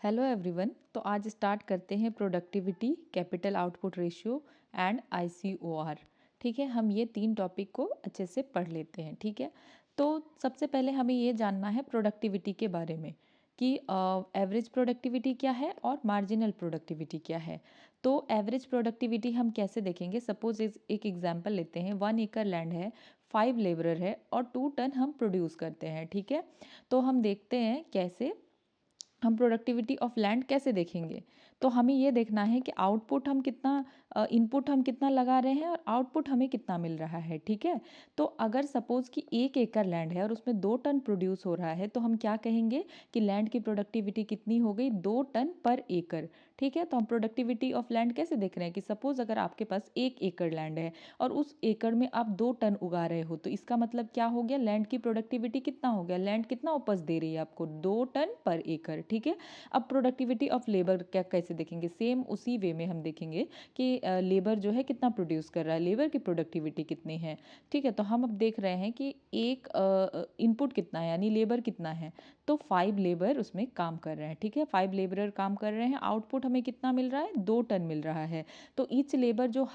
Hello everyone. तो आज start करते हैं productivity, capital output ratio and ICOR. ठीक है, हम ये 3 टॉपिक को अच्छे से पढ़ लेते हैं। ठीक है, तो सबसे पहले हमें ये जानना है प्रोडक्टिविटी के बारे में कि एवरेज प्रोडक्टिविटी क्या है और मार्जिनल प्रोडक्टिविटी क्या है। तो एवरेज प्रोडक्टिविटी हम कैसे देखेंगे। सपोज एक एग्जांपल लेते हैं, 1 एकड़ लैंड है, 5 लेबरर है और 2 टन हम प्रोड्यूस करते हैं। ठीक है, तो हम देखते हैं कैसे हम प्रोडक्टिविटी ऑफ लैंड कैसे देखेंगे। तो हमें ये देखना है कि आउटपुट हम कितना, इनपुट हम कितना लगा रहे हैं और आउटपुट हमें कितना मिल रहा है। ठीक है, तो अगर सपोज कि 1 एकड़ लैंड है और उसमें 2 टन प्रोड्यूस हो रहा है तो हम क्या कहेंगे कि लैंड की प्रोडक्टिविटी कितनी हो गई, 2 टन पर एकड़। ठीक है, तो हम प्रोडक्टिविटी ऑफ लैंड कैसे देख रहे हैं कि सपोज अगर आपके पास 1 एकड़ लैंड है और उस एकड़ में आप 2 टन उगा रहे हो तो इसका मतलब क्या हो गया, लैंड की प्रोडक्टिविटी कितना हो गया, लैंड कितना उपज दे रही है आपको, 2 टन पर एकड़। ठीक है, अब प्रोडक्टिविटी ऑफ लेबर क्या कैसे देखेंगे, सेम उसी वे में हम देखेंगे कि लेबर जो है कितना प्रोड्यूस कर रहा है, लेबर की प्रोडक्टिविटी कितनी है। ठीक है, तो हम अब देख रहे हैं कि एक इनपुट कितना है यानी लेबर कितना है, तो 5 लेबर उसमें काम कर रहे हैं। ठीक है, 5 लेबरर काम कर रहे हैं, आउटपुट हमें कितना मिल रहा है, 2 टन मिल रहा है। तो ईच लेबर जो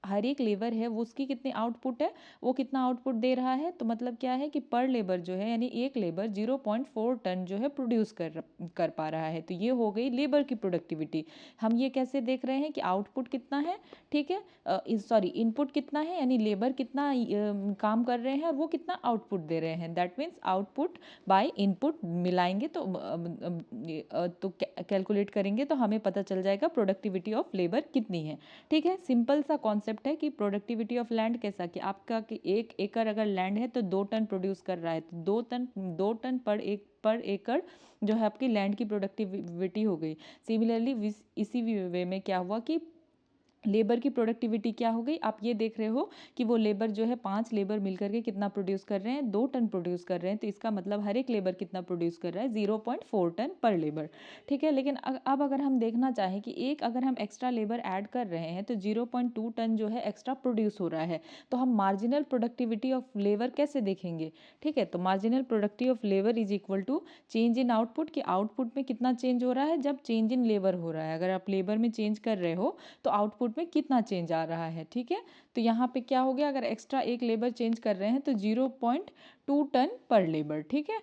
हर एक लेबर है वो उसकी कितनी आउटपुट है, वो कितना आउटपुट दे रहा है। तो मतलब क्या है कि पर लेबर जो है यानी एक लेबर 0.4 टन जो है प्रोड्यूस कर पा रहा है। तो ये हो गई लेबर की प्रोडक्टिविटी। हम ये कैसे देख रहे हैं कि आउटपुट कितना है। ठीक है, सॉरी, इनपुट कितना है यानी लेबर कितना काम कर रहे हैं और वो कितना आउटपुट दे रहे हैं। That means output by input मिलाएंगे तो कैलकुलेट करेंगे तो हमें पता चल जाएगा प्रोडक्टिविटी ऑफ लेबर कितनी है। ठीक है, सिंपल सा कॉन्सेप्ट है कि प्रोडक्टिविटी ऑफ लैंड कैसा कि आपका कि 1 एकड़ अगर लैंड है तो 2 टन प्रोड्यूस कर रहा है तो 2 टन पर एकड़ जो है आपकी लैंड की प्रोडक्टिविटी हो गई। सिमिलरली इसी वे में क्या हुआ कि लेबर की प्रोडक्टिविटी क्या हो गई, आप ये देख रहे हो कि वो लेबर जो है 5 लेबर मिलकर के कितना प्रोड्यूस कर रहे हैं, 2 टन प्रोड्यूस कर रहे हैं। तो इसका मतलब हर एक लेबर कितना प्रोड्यूस कर रहा है, 0.4 टन पर लेबर। ठीक है, लेकिन अब अगर हम देखना चाहें कि एक अगर हम एक्स्ट्रा लेबर ऐड कर रहे हैं तो 0.2 टन जो है एक्स्ट्रा प्रोड्यूस हो रहा है। तो हम मार्जिनल प्रोडक्टिविटी ऑफ लेबर कैसे देखेंगे। ठीक है, तो marginal productive of labour is equal to change in output, कि आउटपुट में कितना चेंज हो रहा है जब चेंज इन लेबर हो रहा है। अगर आप लेबर में चेंज कर रहे हो तो आउटपुट में कितना चेंज आ रहा है। ठीक है, तो यहाँ पे क्या हो गया, अगर एक्स्ट्रा एक लेबर चेंज कर रहे हैं तो 0.2 टन पर लेबर। ठीक है,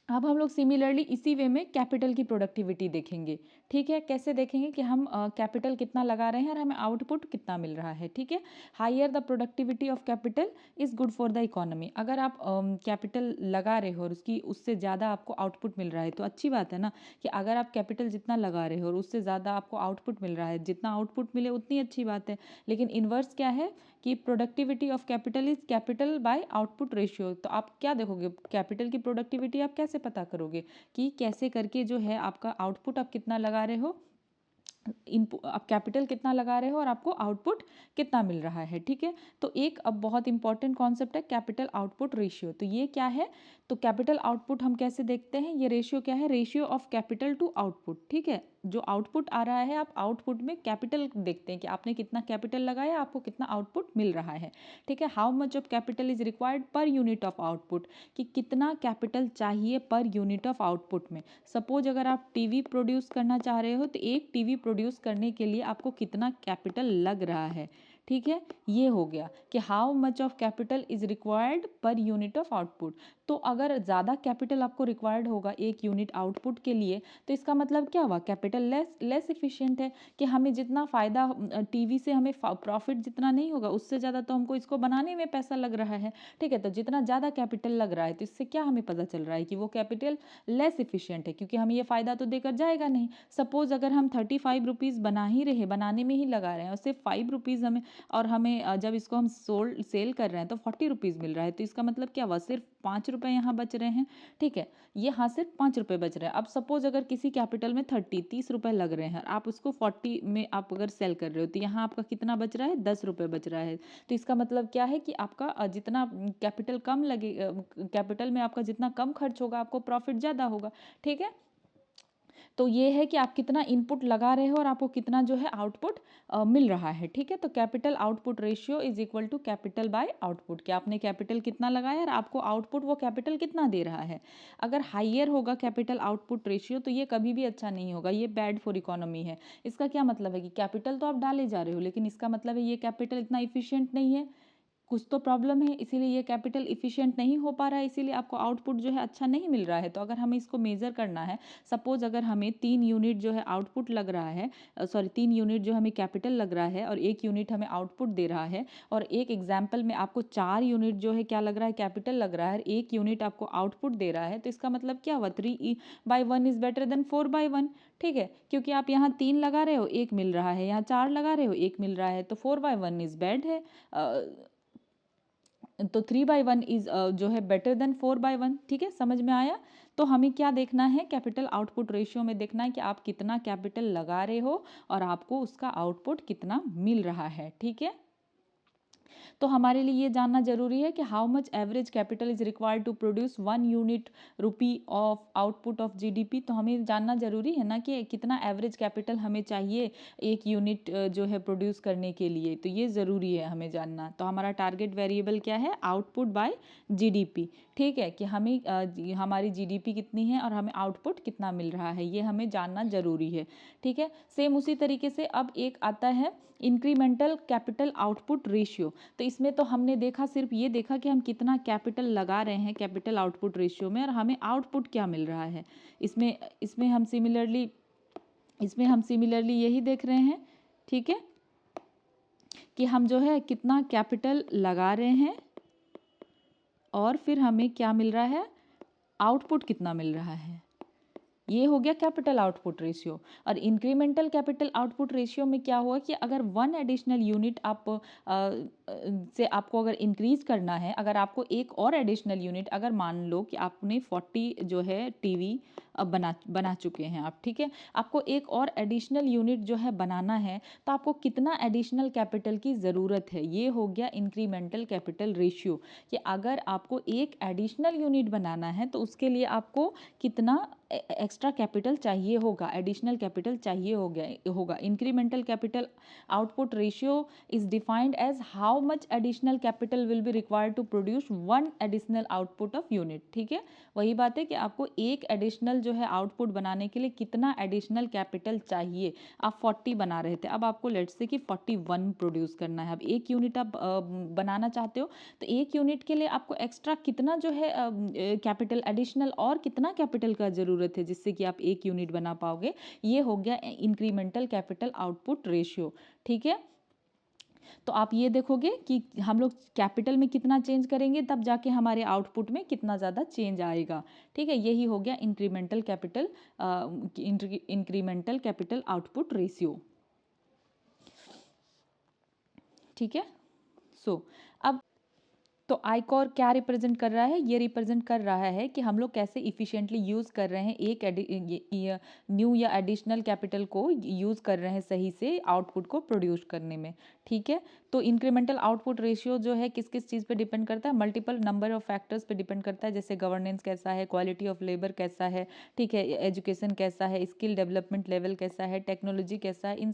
अब हम लोग सिमिलरली इसी वे में कैपिटल की प्रोडक्टिविटी देखेंगे। ठीक है, कैसे देखेंगे कि हम कैपिटल कितना लगा रहे हैं और हमें आउटपुट कितना मिल रहा है। ठीक है, higher the productivity of capital is good for the economy. अगर आप कैपिटल लगा रहे हो और उससे ज़्यादा आपको आउटपुट मिल रहा है तो अच्छी बात है ना, कि अगर आप कैपिटल जितना लगा रहे हो और उससे ज़्यादा आपको आउटपुट मिल रहा है, जितना आउटपुट मिले उतनी अच्छी बात है। लेकिन इन्वर्स क्या है कि productivity of capital is capital by output ratio. तो आप क्या देखोगे, कैपिटल की प्रोडक्टिविटी आप कैसे पता करोगे कि कैसे करके जो है आपका आउटपुट आप कितना लगा रहे हो, इनपुट आप कैपिटल कितना लगा रहे हो और आपको आउटपुट कितना मिल रहा है। ठीक है, तो एक अब बहुत इंपॉर्टेंट कॉन्सेप्ट है कैपिटल आउटपुट रेशियो। तो ये क्या है, तो कैपिटल आउटपुट हम कैसे देखते हैं, ये रेशियो क्या है, ratio of capital to output. ठीक है, जो आउटपुट आ रहा है आप आउटपुट में कैपिटल देखते हैं कि आपने कितना कैपिटल लगाया, आपको कितना आउटपुट मिल रहा है। ठीक है, how much of capital is required per unit of output, कि कितना कैपिटल चाहिए पर यूनिट ऑफ आउटपुट में। सपोज अगर आप टीवी प्रोड्यूस करना चाह रहे हो तो एक टीवी प्रोड्यूस करने के लिए आपको कितना कैपिटल लग रहा है। ठीक है, ये हो गया कि how much of capital is required per unit of output. तो अगर ज़्यादा कैपिटल आपको रिक्वायर्ड होगा एक यूनिट आउटपुट के लिए तो इसका मतलब क्या हुआ, कैपिटल लेस इफिशिएंट है, कि हमें जितना फ़ायदा टीवी से हमें प्रॉफिट जितना नहीं होगा उससे ज़्यादा तो हमको इसको बनाने में पैसा लग रहा है। ठीक है, तो जितना ज़्यादा कैपिटल लग रहा है तो इससे क्या हमें पता चल रहा है कि वो कैपिटल लेस इफिशिएंट है, क्योंकि हमें ये फ़ायदा तो देकर जाएगा नहीं। सपोज अगर हम 35 रुपीज़ बना ही रहे, बनाने में ही लगा रहे हैं और सिर्फ 5 रुपीज़ हमें, और हमें जब इसको हम सेल कर रहे हैं तो 40 रुपीज़ मिल रहा है। तो इसका मतलब क्या हुआ, सिर्फ 5 रुपये यहाँ बच रहे हैं। ठीक है, ये हाँ सिर्फ 5 रुपये बच रहे हैं। अब सपोज अगर किसी कैपिटल में 30 रुपये लग रहे हैं, आप उसको 40 में आप अगर सेल कर रहे हो तो यहाँ आपका कितना बच रहा है, 10 रुपये बच रहा है। तो इसका मतलब क्या है कि आपका जितना कैपिटल कम लगे, कैपिटल में आपका जितना कम खर्च होगा आपको प्रॉफिट ज़्यादा होगा। ठीक है, तो ये है कि आप कितना इनपुट लगा रहे हो और आपको कितना जो है आउटपुट मिल रहा है, ठीक है। तो capital output ratio is equal to capital by output, कि आपने कैपिटल कितना लगाया और आपको आउटपुट वो कैपिटल कितना दे रहा है। अगर हाइयर होगा कैपिटल आउटपुट रेशियो तो ये कभी भी अच्छा नहीं होगा, ये बैड फॉर इकोनॉमी है। इसका क्या मतलब है कि कैपिटल तो आप डाले जा रहे हो लेकिन इसका मतलब है ये कैपिटल इतना इफिशियंट नहीं है, कुछ तो प्रॉब्लम है, इसीलिए ये कैपिटल इफिशिएंट नहीं हो पा रहा है, इसीलिए आपको आउटपुट जो है अच्छा नहीं मिल रहा है। तो अगर हमें इसको मेज़र करना है, सपोज अगर हमें 3 यूनिट जो है आउटपुट लग रहा है, सॉरी 3 यूनिट जो हमें कैपिटल लग रहा है और 1 यूनिट हमें आउटपुट दे रहा है, और एक एग्जाम्पल में आपको 4 यूनिट जो है क्या लग रहा है, कैपिटल लग रहा है, 1 यूनिट आपको आउटपुट दे रहा है, तो इसका मतलब क्या हुआ, 3/1 इज़ बेटर देन 4/1, ठीक है। क्योंकि आप यहाँ 3 लगा रहे हो, 1 मिल रहा है, यहाँ 4 लगा रहे हो, 1 मिल रहा है, तो 4/1 इज़ बैड है, तो 3/1 इज जो है बेटर देन 4/1, ठीक है, समझ में आया। तो हमें क्या देखना है, कैपिटल आउटपुट रेशियो में देखना है कि आप कितना कैपिटल लगा रहे हो और आपको उसका आउटपुट कितना मिल रहा है, ठीक है। तो हमारे लिए ये जानना जरूरी है कि how much average capital is required to produce 1 unit rupee of output of GDP. तो हमें जानना जरूरी है ना कि कितना एवरेज कैपिटल हमें चाहिए 1 यूनिट जो है प्रोड्यूस करने के लिए, तो ये ज़रूरी है हमें जानना। तो हमारा टारगेट वेरिएबल क्या है, आउटपुट बाय जीडीपी, ठीक है, कि हमें हमारी जीडीपी कितनी है और हमें आउटपुट कितना मिल रहा है, ये हमें जानना जरूरी है, ठीक है। सेम उसी तरीके से अब एक आता है इंक्रीमेंटल कैपिटल आउटपुट रेशियो। तो इसमें तो हमने देखा, सिर्फ ये देखा कि हम कितना कैपिटल लगा रहे हैं कैपिटल आउटपुट रेशियो में और हमें आउटपुट क्या मिल रहा है। इसमें इसमें हम सिमिलरली यही देख रहे हैं, ठीक है, कि हम जो है कितना कैपिटल लगा रहे हैं और फिर हमें क्या मिल रहा है, आउटपुट कितना मिल रहा है। ये हो गया कैपिटल आउटपुट रेशियो। और इंक्रीमेंटल कैपिटल आउटपुट रेशियो में क्या हुआ कि अगर 1 एडिशनल यूनिट से आपको अगर इंक्रीज करना है, अगर आपको एक और एडिशनल यूनिट, अगर मान लो कि आपने 40 जो है टीवी बना चुके हैं आप, ठीक है, आपको एक और एडिशनल यूनिट जो है बनाना है, तो आपको कितना एडिशनल कैपिटल की ज़रूरत है, ये हो गया इंक्रीमेंटल कैपिटल रेशियो। कि अगर आपको एक एडिशनल यूनिट बनाना है तो उसके लिए आपको कितना एक्स्ट्रा कैपिटल चाहिए होगा, एडिशनल कैपिटल चाहिए होगा। Incremental capital output ratio is defined as how much additional capital will be required to produce 1 additional output of unit, ठीक है। वही बात है कि आपको एक एडिशनल जो है आउटपुट बनाने के लिए कितना एडिशनल कैपिटल चाहिए। आप 40 बना रहे थे, अब आपको लेट्स से कि 41 प्रोड्यूस करना है। अब 1 यूनिट आप बनाना चाहते हो, तो 1 यूनिट के लिए आपको एक्स्ट्रा कितना जो है कैपिटल एडिशनल और कितना कैपिटल का ज़रूरत है जिससे कि आप 1 यूनिट बना पाओगे। ये हो गया इंक्रीमेंटल कैपिटल आउटपुट रेशियो, ठीक है। तो आप ये देखोगे कि हम लोग कैपिटल में कितना चेंज करेंगे तब जाके हमारे आउटपुट में कितना ज़्यादा चेंज आएगा, ठीक है। यही हो गया इंक्रीमेंटल कैपिटल आउटपुट रेशियो, ठीक है। अब तो आइकॉर क्या रिप्रेजेंट कर रहा है, ये रिप्रेजेंट कर रहा है कि हम लोग कैसे इफ़िशिएंटली यूज़ कर रहे हैं एक न्यू या एडिशनल कैपिटल को यूज़ कर रहे हैं सही से आउटपुट को प्रोड्यूस करने में, ठीक है। तो इंक्रीमेंटल आउटपुट रेशियो जो है किस किस चीज़ पे डिपेंड करता है, मल्टीपल नंबर ऑफ फैक्टर्स पे डिपेंड करता है, जैसे गवर्नेंस कैसा है, क्वालिटी ऑफ लेबर कैसा है, ठीक है, एजुकेशन कैसा है, स्किल डेवलपमेंट लेवल कैसा है, टेक्नोलॉजी कैसा है, इन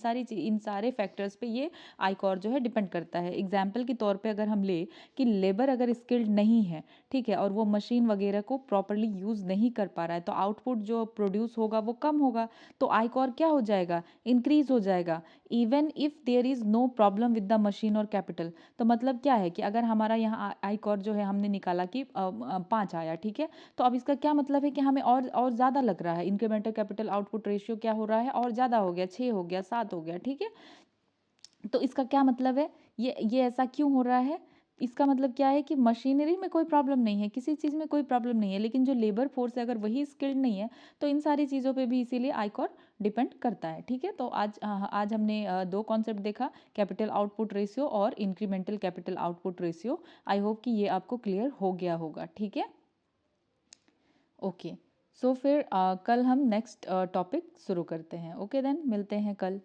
सारे फैक्टर्स पे ये आइकॉर जो है डिपेंड करता है। एग्जाम्पल के तौर पर अगर हम ले कि लेबर अगर स्किल्ड नहीं है, ठीक है, और वो मशीन वगैरह को प्रॉपरली यूज़ नहीं कर पा रहा है, तो आउटपुट जो प्रोड्यूस होगा वो कम होगा, तो आइकॉर क्या हो जाएगा, इंक्रीज हो जाएगा, even if there is no problem with the machine और कैपिटल। तो मतलब क्या है कि अगर हमारा यहाँ आइकॉर जो है हमने निकाला कि 5 आया, ठीक है, तो अब इसका क्या मतलब है कि हमें और ज़्यादा लग रहा है, इंक्रीमेंटल कैपिटल आउटपुट रेशियो क्या हो रहा है, और ज़्यादा हो गया, 6 हो गया, 7 हो गया, ठीक है। तो इसका क्या मतलब है, ये ऐसा क्यों हो रहा है, इसका मतलब क्या है कि मशीनरी में कोई प्रॉब्लम नहीं है, किसी चीज़ में कोई प्रॉब्लम नहीं है, लेकिन जो लेबर फोर्स है अगर वही स्किल्ड नहीं है तो इन सारी चीज़ों पे भी इसीलिए आइकॉर डिपेंड करता है, ठीक है। तो आज हमने 2 कॉन्सेप्ट देखा, कैपिटल आउटपुट रेशियो और incremental capital output ratio. I hope कि ये आपको क्लियर हो गया होगा, ठीक है। ओके, सो फिर कल हम नेक्स्ट टॉपिक शुरू करते हैं। ओके देन, मिलते हैं कल।